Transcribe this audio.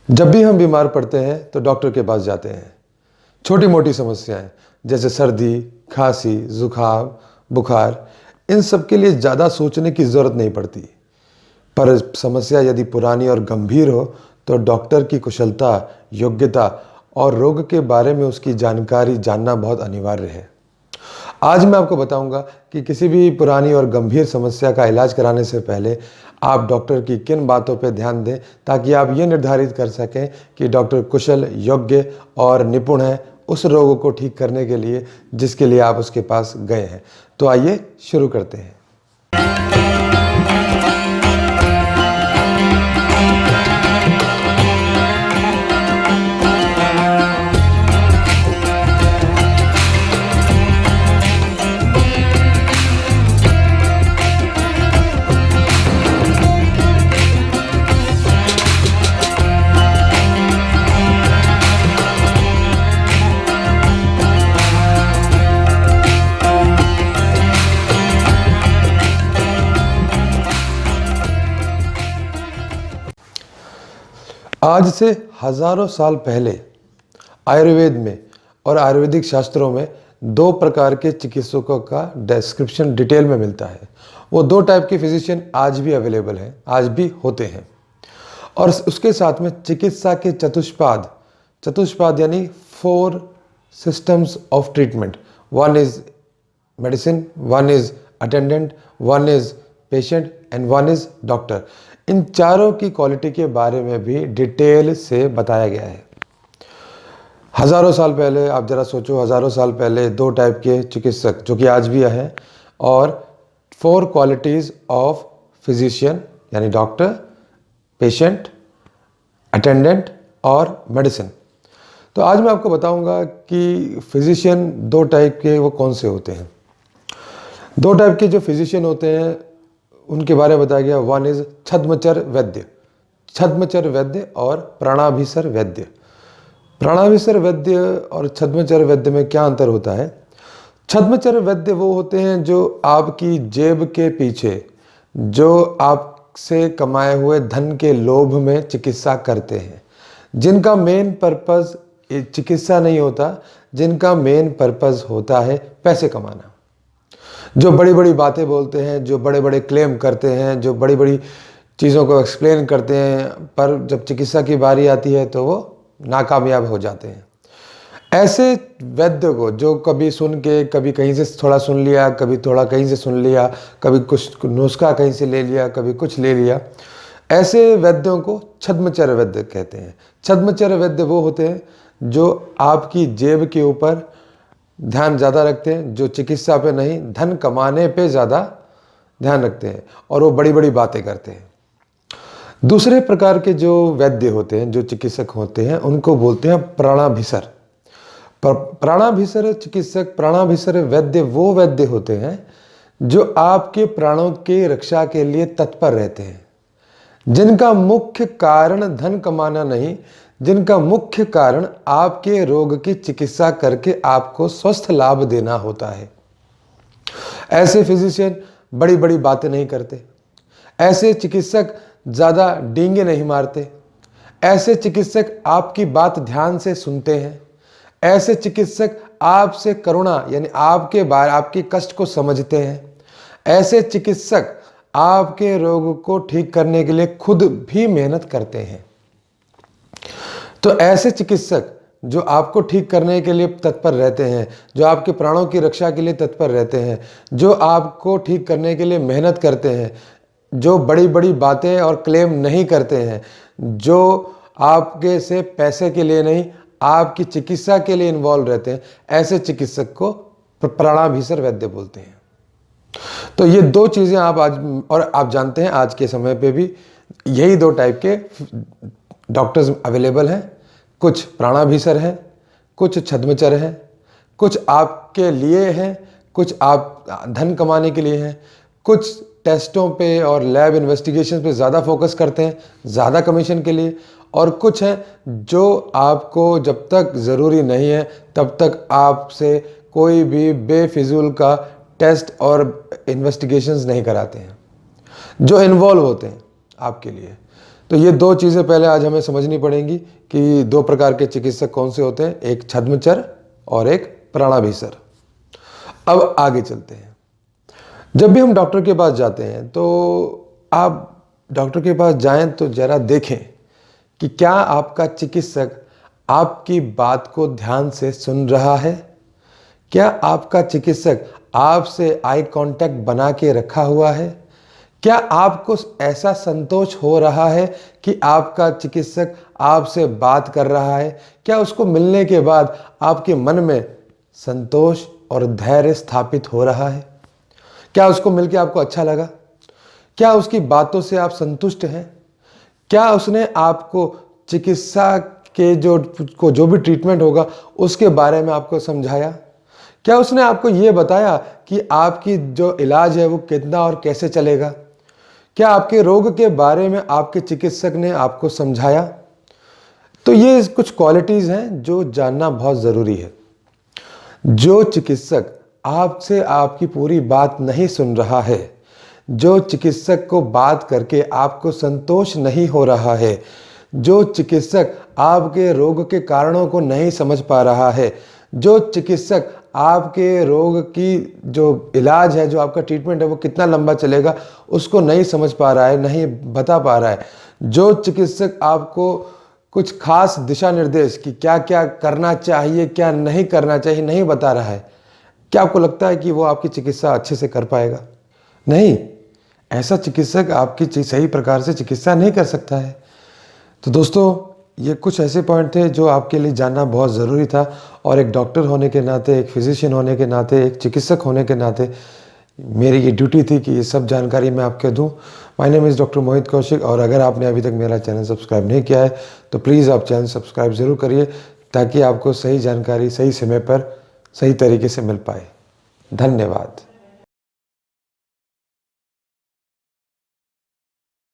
जब भी हम बीमार पड़ते हैं तो डॉक्टर के पास जाते हैं। छोटी मोटी समस्याएं जैसे सर्दी, खांसी, जुकाम, बुखार, इन सब के लिए ज़्यादा सोचने की ज़रूरत नहीं पड़ती। पर समस्या यदि पुरानी और गंभीर हो तो डॉक्टर की कुशलता, योग्यता और रोग के बारे में उसकी जानकारी जानना बहुत अनिवार्य है। आज मैं आपको बताऊंगा कि किसी भी पुरानी और गंभीर समस्या का इलाज कराने से पहले आप डॉक्टर की किन बातों पर ध्यान दें, ताकि आप ये निर्धारित कर सकें कि डॉक्टर कुशल, योग्य और निपुण है उस रोग को ठीक करने के लिए जिसके लिए आप उसके पास गए हैं। तो आइए शुरू करते हैं। आज से हजारों साल पहले आयुर्वेद में और आयुर्वेदिक शास्त्रों में दो प्रकार के चिकित्सकों का डिस्क्रिप्शन डिटेल में मिलता है। वो दो टाइप के फिजिशियन आज भी अवेलेबल हैं, आज भी होते हैं। और उसके साथ में चिकित्सा के चतुष्पाद यानी 4 systems of treatment. One is medicine, one is attendant, one is patient and one is doctor. इन चारों की क्वालिटी के बारे में भी डिटेल से बताया गया है। हजारों साल पहले आप जरा सोचो, हजारों साल पहले दो टाइप के चिकित्सक जो कि आज भी हैं, और 4 क्वालिटीज ऑफ फिजिशियन यानी डॉक्टर, पेशेंट, अटेंडेंट और मेडिसिन। तो आज मैं आपको बताऊंगा कि फिजिशियन दो टाइप के वो कौन से होते हैं। दो टाइप के जो फिजिशियन होते हैं उनके बारे में बताया गया। वन इज छद्मचर वैद्य और प्राणाभिसर वैद्य। प्राणाभिसर वैद्य और छद्मचर वैद्य में क्या अंतर होता है? छद्मचर वैद्य वो होते हैं जो आपकी जेब के पीछे, जो आपसे कमाए हुए धन के लोभ में चिकित्सा करते हैं, जिनका मेन पर्पस चिकित्सा नहीं होता, जिनका मेन पर्पस होता है पैसे कमाना। जो बड़ी बड़ी बातें बोलते हैं, जो बड़े बड़े क्लेम करते हैं, जो बड़ी बड़ी चीज़ों को एक्सप्लेन करते हैं, पर जब चिकित्सा की बारी आती है तो वो नाकामयाब हो जाते हैं। ऐसे वैद्य को जो कभी सुन के, कभी कहीं से थोड़ा सुन लिया, कभी थोड़ा कहीं से सुन लिया, कभी कुछ नुस्खा कहीं से ले लिया, कभी कुछ ले लिया, ऐसे वैद्यों को छद्मचर वैद्य कहते हैं। छद्मचर वैद्य वो होते हैं जो आपकी जेब के ऊपर ध्यान ज़्यादा रखते हैं, जो चिकित्सा पे नहीं, धन कमाने पे ज़्यादा ध्यान रखते हैं, और वो बड़ी बड़ी बातें करते हैं। दूसरे प्रकार के जो वैद्य होते हैं, जो चिकित्सक होते हैं, उनको बोलते हैं प्राणाभिसर। प्राणाभिसर चिकित्सक, प्राणाभिसर वैद्य वो वैद्य होते हैं जो आपके प्राणों की रक्षा के लिए तत्पर रहते हैं, जिनका मुख्य कारण धन कमाना नहीं, जिनका मुख्य कारण आपके रोग की चिकित्सा करके आपको स्वस्थ लाभ देना होता है। ऐसे फिजिशियन बड़ी बड़ी बातें नहीं करते, ऐसे चिकित्सक ज़्यादा डींगे नहीं मारते, ऐसे चिकित्सक आपकी बात ध्यान से सुनते हैं, ऐसे चिकित्सक आपसे करुणा यानी आपके कष्ट को समझते हैं, ऐसे चिकित्सक आपके रोग को ठीक करने के लिए खुद भी मेहनत करते हैं। तो ऐसे चिकित्सक जो आपको ठीक करने के लिए तत्पर रहते हैं, जो आपके प्राणों की रक्षा के लिए तत्पर रहते हैं, जो आपको ठीक करने के लिए मेहनत करते हैं, जो बड़ी बड़ी बातें और क्लेम नहीं करते हैं, जो आपके से पैसे के लिए नहीं, आपकी चिकित्सा के लिए इन्वॉल्व रहते हैं, ऐसे चिकित्सक को प्राणाभिसर वैद्य बोलते हैं। तो ये दो चीज़ें आप जानते हैं आज के समय पे भी यही दो टाइप के डॉक्टर्स अवेलेबल हैं। कुछ प्राणाभिसर हैं, कुछ छद्मचर हैं, कुछ आपके लिए हैं, कुछ आप धन कमाने के लिए हैं, कुछ टेस्टों पे और लैब इन्वेस्टिगेशन पे ज़्यादा फोकस करते हैं, ज़्यादा कमीशन के लिए, और कुछ हैं जो आपको जब तक ज़रूरी नहीं है तब तक आपसे कोई भी बेफिजूल का टेस्ट और इन्वेस्टिगेशंस नहीं कराते हैं, जो इन्वॉल्व होते हैं आपके लिए। तो ये दो चीज़ें पहले आज हमें समझनी पड़ेंगी कि दो प्रकार के चिकित्सक कौन से होते हैं, एक छद्मचर और एक प्राणाभिसर। अब आगे चलते हैं। जब भी हम डॉक्टर के पास जाते हैं तो आप डॉक्टर के पास जाएं तो ज़रा देखें कि क्या आपका चिकित्सक आपकी बात को ध्यान से सुन रहा है। क्या आपका चिकित्सक आपसे आई कांटेक्ट बना के रखा हुआ है। क्या आपको ऐसा संतोष हो रहा है कि आपका चिकित्सक आपसे बात कर रहा है। क्या उसको मिलने के बाद आपके मन में संतोष और धैर्य स्थापित हो रहा है। क्या उसको मिलकर आपको अच्छा लगा। क्या उसकी बातों से आप संतुष्ट हैं। क्या उसने आपको चिकित्सा के जो भी ट्रीटमेंट होगा उसके बारे में आपको समझाया। क्या उसने आपको ये बताया कि आपकी जो इलाज है वो कितना और कैसे चलेगा। क्या आपके रोग के बारे में आपके चिकित्सक ने आपको समझाया। तो ये कुछ क्वालिटीज़ हैं जो जानना बहुत ज़रूरी है। जो चिकित्सक आपसे आपकी पूरी बात नहीं सुन रहा है, जो चिकित्सक को बात करके आपको संतोष नहीं हो रहा है, जो चिकित्सक आपके रोग के कारणों को नहीं समझ पा रहा है, जो चिकित्सक आपके रोग की जो इलाज है, जो आपका ट्रीटमेंट है वो कितना लंबा चलेगा उसको नहीं समझ पा रहा है, नहीं बता पा रहा है, जो चिकित्सक आपको कुछ खास दिशा निर्देश कि क्या क्या करना चाहिए क्या नहीं करना चाहिए नहीं बता रहा है, क्या आपको लगता है कि वो आपकी चिकित्सा अच्छे से कर पाएगा। नहीं, ऐसा चिकित्सक आपकी सही प्रकार से चिकित्सा नहीं कर सकता है। तो दोस्तों, ये कुछ ऐसे पॉइंट थे जो आपके लिए जानना बहुत ज़रूरी था और एक डॉक्टर होने के नाते, एक फिजिशियन होने के नाते, एक चिकित्सक होने के नाते मेरी ये ड्यूटी थी कि ये सब जानकारी मैं आपको दूं। माय नेम इज़ डॉक्टर मोहित कौशिक और अगर आपने अभी तक मेरा चैनल सब्सक्राइब नहीं किया है तो प्लीज़ आप चैनल सब्सक्राइब ज़रूर करिए ताकि आपको सही जानकारी सही समय पर सही तरीके से मिल पाए। धन्यवाद।